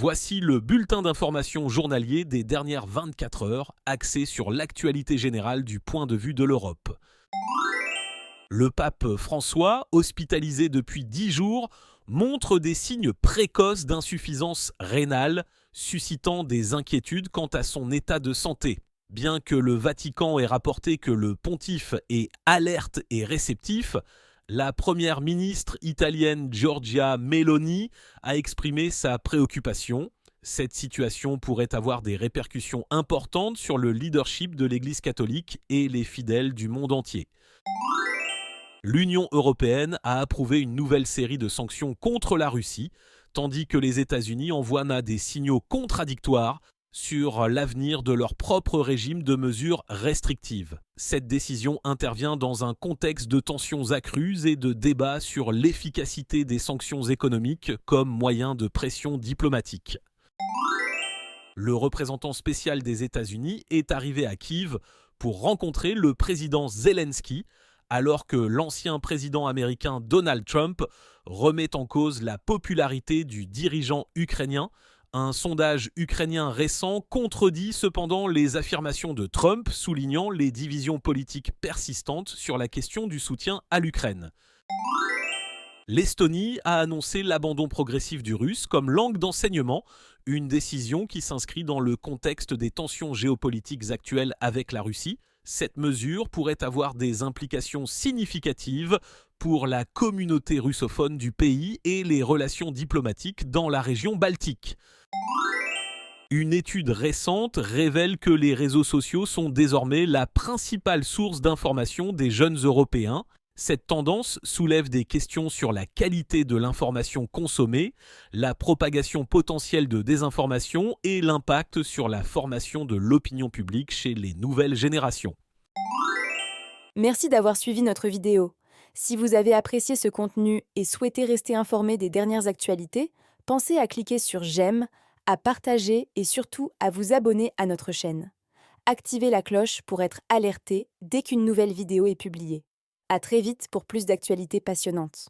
Voici le bulletin d'information journalier des dernières 24 heures, axé sur l'actualité générale du point de vue de l'Europe. Le pape François, hospitalisé depuis 10 jours, montre des signes précoces d'insuffisance rénale, suscitant des inquiétudes quant à son état de santé. Bien que le Vatican ait rapporté que le pontife est alerte et réceptif, la première ministre italienne Giorgia Meloni a exprimé sa préoccupation. Cette situation pourrait avoir des répercussions importantes sur le leadership de l'Église catholique et les fidèles du monde entier. L'Union européenne a approuvé une nouvelle série de sanctions contre la Russie, tandis que les États-Unis envoient des signaux contradictoires sur l'avenir de leur propre régime de mesures restrictives. Cette décision intervient dans un contexte de tensions accrues et de débats sur l'efficacité des sanctions économiques comme moyen de pression diplomatique. Le représentant spécial des États-Unis est arrivé à Kiev pour rencontrer le président Zelensky, alors que l'ancien président américain Donald Trump remet en cause la popularité du dirigeant ukrainien. Un sondage ukrainien récent contredit cependant les affirmations de Trump, soulignant les divisions politiques persistantes sur la question du soutien à l'Ukraine. L'Estonie a annoncé l'abandon progressif du russe comme langue d'enseignement, une décision qui s'inscrit dans le contexte des tensions géopolitiques actuelles avec la Russie. Cette mesure pourrait avoir des implications significatives pour la communauté russophone du pays et les relations diplomatiques dans la région baltique. Une étude récente révèle que les réseaux sociaux sont désormais la principale source d'information des jeunes Européens. Cette tendance soulève des questions sur la qualité de l'information consommée, la propagation potentielle de désinformation et l'impact sur la formation de l'opinion publique chez les nouvelles générations. Merci d'avoir suivi notre vidéo. Si vous avez apprécié ce contenu et souhaitez rester informé des dernières actualités, pensez à cliquer sur j'aime, à partager et surtout à vous abonner à notre chaîne. Activez la cloche pour être alerté dès qu'une nouvelle vidéo est publiée. À très vite pour plus d'actualités passionnantes.